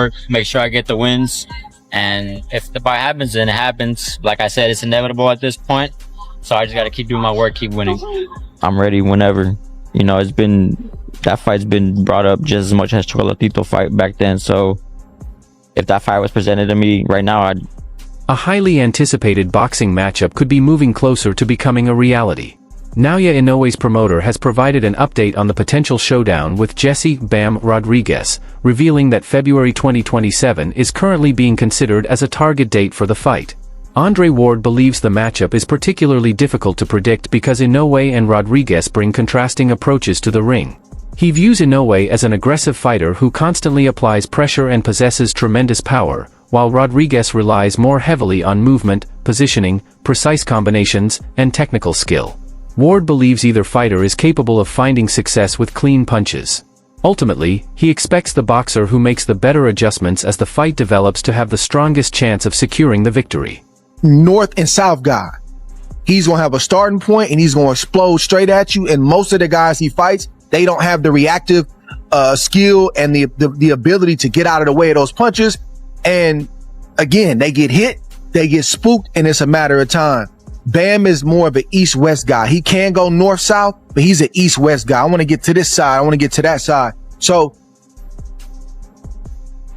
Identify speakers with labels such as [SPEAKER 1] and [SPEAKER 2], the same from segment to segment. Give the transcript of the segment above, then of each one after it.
[SPEAKER 1] work, make sure I get the wins. And if the fight happens, then it happens. Like I said, it's inevitable at this point. So I just got to keep doing my work, keep winning. I'm ready whenever. You know, that fight's been brought up just as much as Chocolatito fight back then. So if that fight was presented to me right now,
[SPEAKER 2] A highly anticipated boxing matchup could be moving closer to becoming a reality. Naoya Inoue's promoter has provided an update on the potential showdown with Jesse "Bam" Rodriguez, revealing that February 2027 is currently being considered as a target date for the fight. Andre Ward believes the matchup is particularly difficult to predict because Inoue and Rodriguez bring contrasting approaches to the ring. He views Inoue as an aggressive fighter who constantly applies pressure and possesses tremendous power, while Rodriguez relies more heavily on movement, positioning, precise combinations, and technical skill. Ward believes either fighter is capable of finding success with clean punches. Ultimately, he expects the boxer who makes the better adjustments as the fight develops to have the strongest chance of securing the victory.
[SPEAKER 3] North and South guy. He's going to have a starting point and he's going to explode straight at you. And most of the guys he fights, they don't have the reactive skill and the ability to get out of the way of those punches. And again, they get hit, they get spooked, and it's a matter of time. Bam is more of an east-west guy. He can go north-south, but he's an east-west guy. I want to get to this side. I want to get to that side. So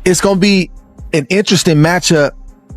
[SPEAKER 3] it's going to be an interesting matchup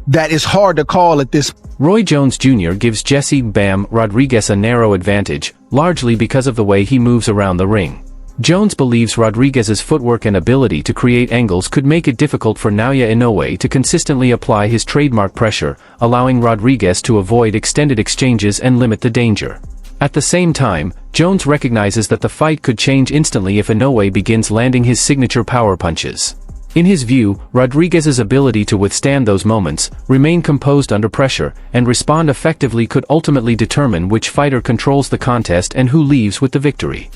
[SPEAKER 3] that is hard to call at this.
[SPEAKER 2] Roy Jones Jr. gives Jesse "Bam" Rodriguez a narrow advantage, largely because of the way he moves around the ring. Jones believes Rodriguez's footwork and ability to create angles could make it difficult for Naoya Inoue to consistently apply his trademark pressure, allowing Rodriguez to avoid extended exchanges and limit the danger. At the same time, Jones recognizes that the fight could change instantly if Inoue begins landing his signature power punches. In his view, Rodriguez's ability to withstand those moments, remain composed under pressure, and respond effectively could ultimately determine which fighter controls the contest and who leaves with the victory.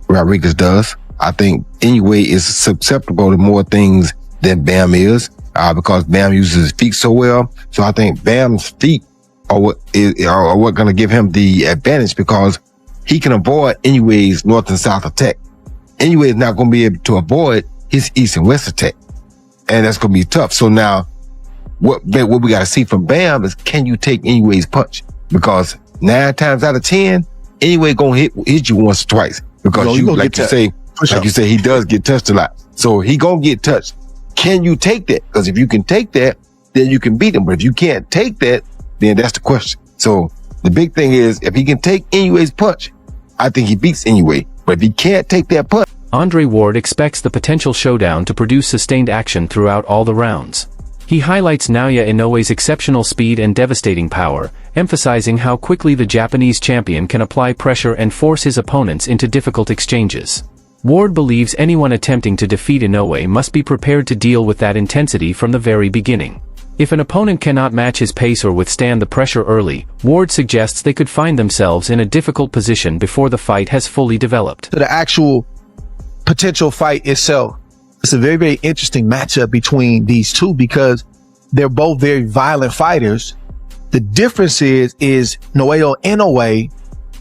[SPEAKER 4] Rodriguez does. I think Inoue is susceptible to more things than Bam is, because Bam uses his feet so well. So I think Bam's feet are what going to give him the advantage, because he can avoid Inoue's north and south attack. Inoue is not going to be able to avoid his east and west attack, and that's going to be tough. So now, what we got to see from Bam is, can you take Inoue's punch? Because 9 times out of 10, Inoue going to hit you once or twice. Because like you say, he does get touched a lot. So he gonna get touched. Can you take that? Because if you can take that, then you can beat him. But if you can't take that, then that's the question. So the big thing is, if he can take Inoue's punch, I think he beats Inoue. But if he can't take that punch,
[SPEAKER 2] Andre Ward expects the potential showdown to produce sustained action throughout all the rounds. He highlights Naoya Inoue's exceptional speed and devastating power, emphasizing how quickly the Japanese champion can apply pressure and force his opponents into difficult exchanges. Ward believes anyone attempting to defeat Inoue must be prepared to deal with that intensity from the very beginning. If an opponent cannot match his pace or withstand the pressure early, Ward suggests they could find themselves in a difficult position before the fight has fully developed.
[SPEAKER 3] To the actual potential fight itself, it's a very, very interesting matchup between these two because they're both very violent fighters. The difference is Naoya Inoue,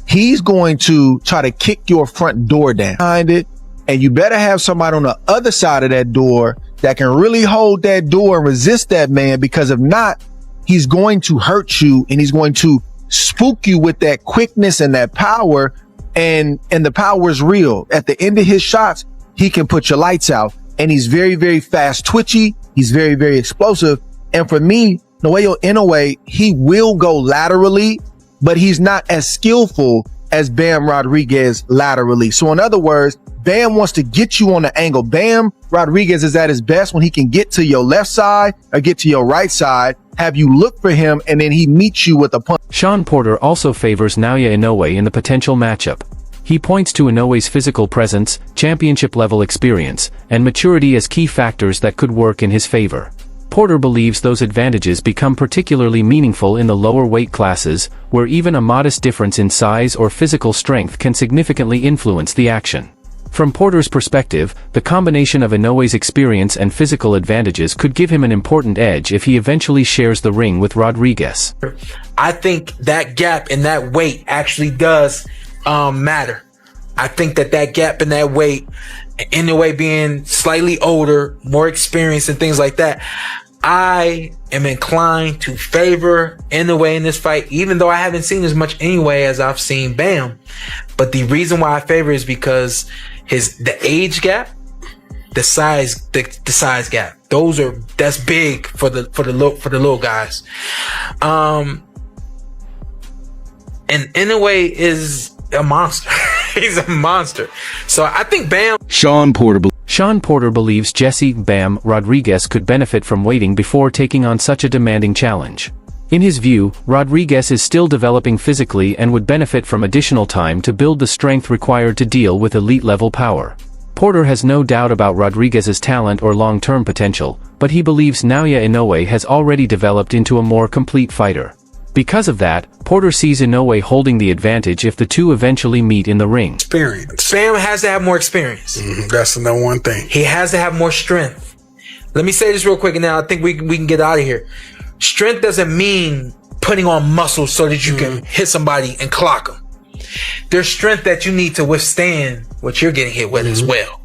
[SPEAKER 3] he's going to try to kick your front door down behind it, and you better have somebody on the other side of that door that can really hold that door and resist that man, because if not, he's going to hurt you and he's going to spook you with that quickness and that power, and the power is real. At the end of his shots, he can put your lights out. And he's very, very fast twitchy. He's very, very explosive. And for me, Naoya Inoue, he will go laterally, but he's not as skillful as Bam Rodriguez laterally. So in other words, Bam wants to get you on the angle. Bam Rodriguez is at his best when he can get to your left side or get to your right side, have you look for him, and then he meets you with a punch.
[SPEAKER 2] Sean Porter also favors Naoya Inoue in the potential matchup. He points to Inoue's physical presence, championship-level experience, and maturity as key factors that could work in his favor. Porter believes those advantages become particularly meaningful in the lower weight classes, where even a modest difference in size or physical strength can significantly influence the action. From Porter's perspective, the combination of Inoue's experience and physical advantages could give him an important edge if he eventually shares the ring with Rodriguez.
[SPEAKER 5] I think that gap in that weight actually does matter. I think that gap in that weight, Inoue being slightly older, more experienced and things like that, I am inclined to favor Inoue in this fight, even though I haven't seen as much Inoue as I've seen Bam. But the reason why I favor is because the age gap, the size gap. That's big for the little guys. And Inoue is a monster. He's a monster. So I think Bam.
[SPEAKER 2] Sean Porter believes Jesse "Bam" Rodriguez could benefit from waiting before taking on such a demanding challenge. In his view, Rodriguez is still developing physically and would benefit from additional time to build the strength required to deal with elite-level power. Porter has no doubt about Rodriguez's talent or long-term potential, but he believes Naoya Inoue has already developed into a more complete fighter. Because of that, Porter sees Inoue holding the advantage if the two eventually meet in the ring.
[SPEAKER 5] Experience. Bam has to have more experience.
[SPEAKER 6] That's the number one thing.
[SPEAKER 5] He has to have more strength. Let me say this real quick, and now I think we can get out of here. Strength doesn't mean putting on muscle so that you can hit somebody and clock them. There's strength that you need to withstand what you're getting hit with as well.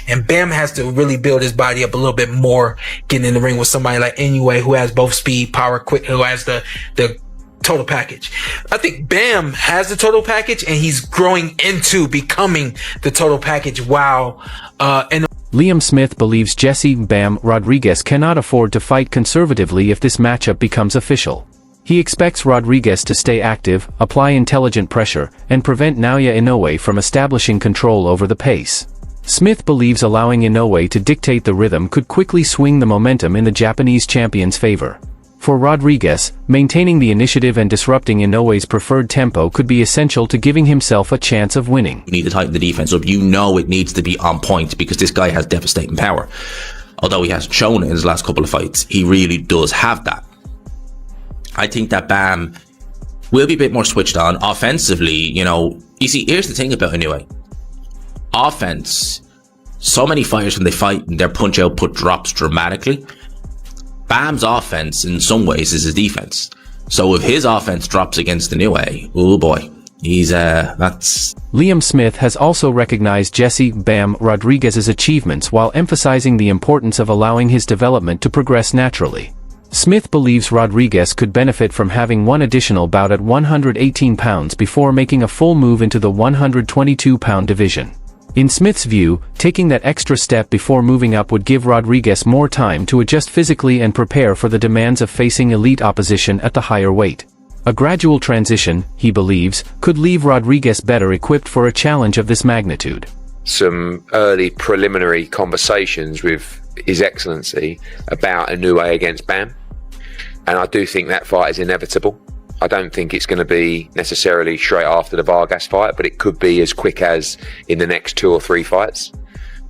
[SPEAKER 5] And Bam has to really build his body up a little bit more, getting in the ring with somebody like Inoue, who has both speed, power, quick, who has the total package. I think Bam has the total package, and he's growing into becoming the total package.
[SPEAKER 2] Liam Smith believes Jesse "Bam" Rodriguez cannot afford to fight conservatively if this matchup becomes official. He expects Rodriguez to stay active, apply intelligent pressure, and prevent Naoya Inoue from establishing control over the pace. Smith believes allowing Inoue to dictate the rhythm could quickly swing the momentum in the Japanese champion's favor. For Rodriguez, maintaining the initiative and disrupting Inoue's preferred tempo could be essential to giving himself a chance of winning.
[SPEAKER 7] You need to tighten the defense up. You know it needs to be on point because this guy has devastating power. Although he hasn't shown it in his last couple of fights, he really does have that. I think that Bam will be a bit more switched on. Offensively, you see, here's the thing about Inoue. Offense, so many fighters when they fight, their punch output drops dramatically. Bam's offense, in some ways, is his defense. So if his offense drops against Inoue, oh boy, that's...
[SPEAKER 2] Liam Smith has also recognized Jesse "Bam" Rodriguez's achievements while emphasizing the importance of allowing his development to progress naturally. Smith believes Rodriguez could benefit from having one additional bout at 118 pounds before making a full move into the 122-pound division. In Smith's view, taking that extra step before moving up would give Rodriguez more time to adjust physically and prepare for the demands of facing elite opposition at the higher weight. A gradual transition, he believes, could leave Rodriguez better equipped for a challenge of this magnitude.
[SPEAKER 8] Some early preliminary conversations with His Excellency about Inoue against Bam, and I do think that fight is inevitable. I don't think it's going to be necessarily straight after the Vargas fight, but it could be as quick as in the next 2 or 3 fights.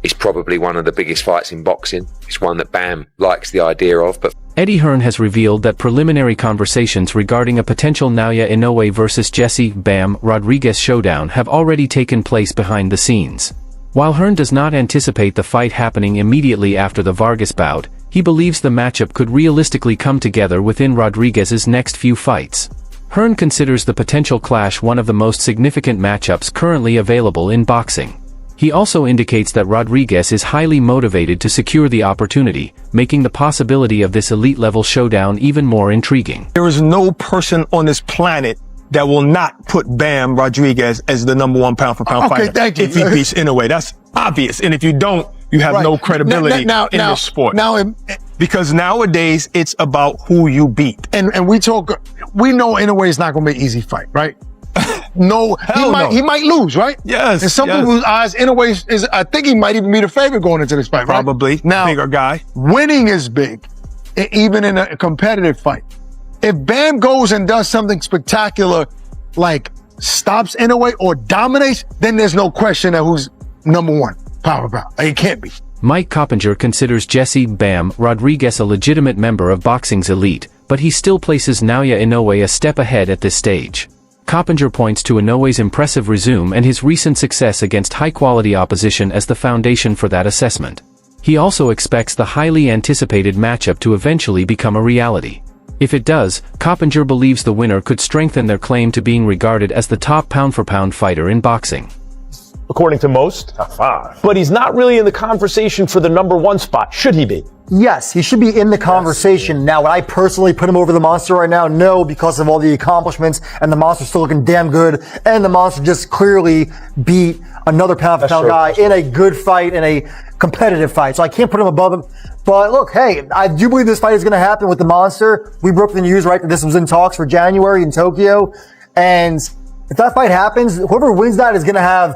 [SPEAKER 8] It's probably one of the biggest fights in boxing. It's one that Bam likes the idea of. But
[SPEAKER 2] Eddie Hearn has revealed that preliminary conversations regarding a potential Naoya Inoue versus Jesse "Bam" Rodriguez showdown have already taken place behind the scenes. While Hearn does not anticipate the fight happening immediately after the Vargas bout, he believes the matchup could realistically come together within Rodriguez's next few fights. Hearn considers the potential clash one of the most significant matchups currently available in boxing. He also indicates that Rodriguez is highly motivated to secure the opportunity, making the possibility of this elite-level showdown even more intriguing.
[SPEAKER 3] There is no person on this planet that will not put Bam Rodriguez as the number 1 pound-for-pound fighter.
[SPEAKER 9] Thank you.
[SPEAKER 3] If he beats Inoue. That's obvious. And if you don't, you have no credibility in this sport. Because nowadays, it's about who you beat.
[SPEAKER 9] And we know Inoue is not going to be an easy fight, right? He might lose, right?
[SPEAKER 3] Yes.
[SPEAKER 9] In some people's eyes, Inoue is, I think he might even be the favorite going into this fight,
[SPEAKER 3] Probably.
[SPEAKER 9] Right? Now,
[SPEAKER 3] bigger guy.
[SPEAKER 9] Winning is big, even in a competitive fight. If Bam goes and does something spectacular, like stops Inoue or dominates, then there's no question of who's number 1 pound for pound. Like, it can't be.
[SPEAKER 2] Mike Coppinger considers Jesse "Bam" Rodriguez a legitimate member of boxing's elite, but he still places Naoya Inoue a step ahead at this stage. Coppinger points to Inoue's impressive resume and his recent success against high-quality opposition as the foundation for that assessment. He also expects the highly anticipated matchup to eventually become a reality. If it does, Coppinger believes the winner could strengthen their claim to being regarded as the top pound-for-pound fighter in boxing.
[SPEAKER 6] according to most.
[SPEAKER 10] Top 5.
[SPEAKER 6] But he's not really in the conversation for the #1 spot. Should he be?
[SPEAKER 11] Yes, he should be in the conversation. Now, would I personally put him over the Monster right now? No, because of all the accomplishments, and the Monster's still looking damn good, and the Monster just clearly beat another pound-for-pound guy in a good fight, in a competitive fight. So I can't put him above him. But look, hey, I do believe this fight is going to happen with the Monster. We broke the news, right, that this was in talks for January in Tokyo. And if that fight happens, whoever wins that is going to have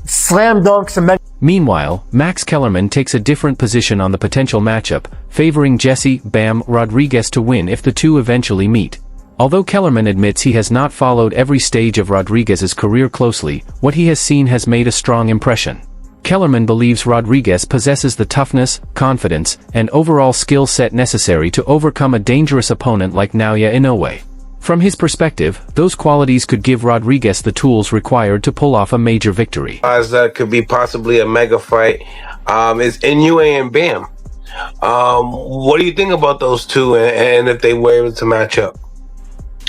[SPEAKER 11] slam dunk cement.
[SPEAKER 2] Meanwhile, Max Kellerman takes a different position on the potential matchup, favoring Jesse "Bam" Rodriguez to win if the two eventually meet. Although Kellerman admits he has not followed every stage of Rodriguez's career closely, what he has seen has made a strong impression. Kellerman believes Rodriguez possesses the toughness, confidence, and overall skill set necessary to overcome a dangerous opponent like Naoya Inoue. From his perspective, those qualities could give Rodriguez the tools required to pull off a major victory.
[SPEAKER 12] As that could be possibly a mega fight is Inoue and Bam. What do you think about those two and if they were able to match up?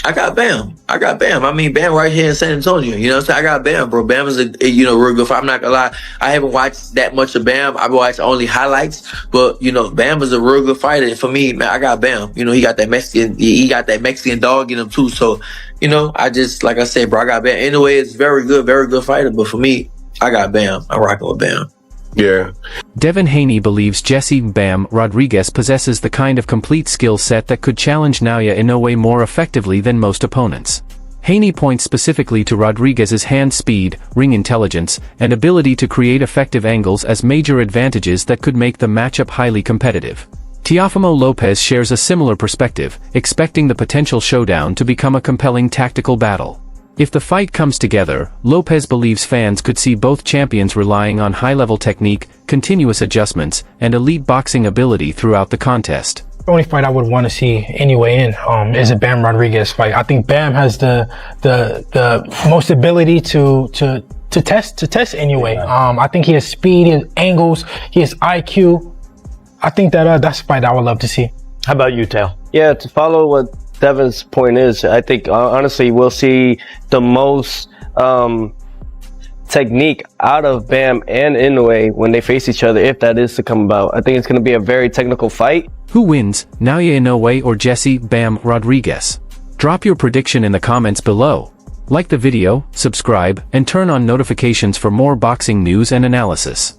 [SPEAKER 13] I got Bam. I mean, Bam right here in San Antonio. You know what I'm saying? I got Bam, bro. Bam is a real good fight. I'm not gonna lie. I haven't watched that much of Bam. I've watched only highlights. But, Bam is a real good fighter. And for me, man, I got Bam. He got that Mexican dog in him too. So, like I said, bro, I got Bam. Anyway, it's very good fighter. But for me, I got Bam. I'm rocking with Bam.
[SPEAKER 12] Yeah.
[SPEAKER 2] Devin Haney believes Jesse "Bam" Rodriguez possesses the kind of complete skill set that could challenge Naoya Inoue more effectively than most opponents. Haney points specifically to Rodriguez's hand speed, ring intelligence, and ability to create effective angles as major advantages that could make the matchup highly competitive. Teofimo Lopez shares a similar perspective, expecting the potential showdown to become a compelling tactical battle. If the fight comes together, Lopez believes fans could see both champions relying on high-level technique, continuous adjustments, and elite boxing ability throughout the contest.
[SPEAKER 14] The only fight I would want to see anyway is a Bam Rodriguez fight. I think Bam has the most ability to test Inoue. I think he has speed, he has angles, he has IQ. I think that's a fight I would love to see.
[SPEAKER 10] How about you, Tal?
[SPEAKER 15] Yeah, to follow what Devin's point is, I think honestly we'll see the most technique out of Bam and Inoue when they face each other, if that is to come about. I think it's going to be a very technical fight.
[SPEAKER 2] Who wins, Naoya Inoue or Jesse "Bam" Rodriguez? Drop your prediction in the comments below. Like the video, subscribe, and turn on notifications for more boxing news and analysis.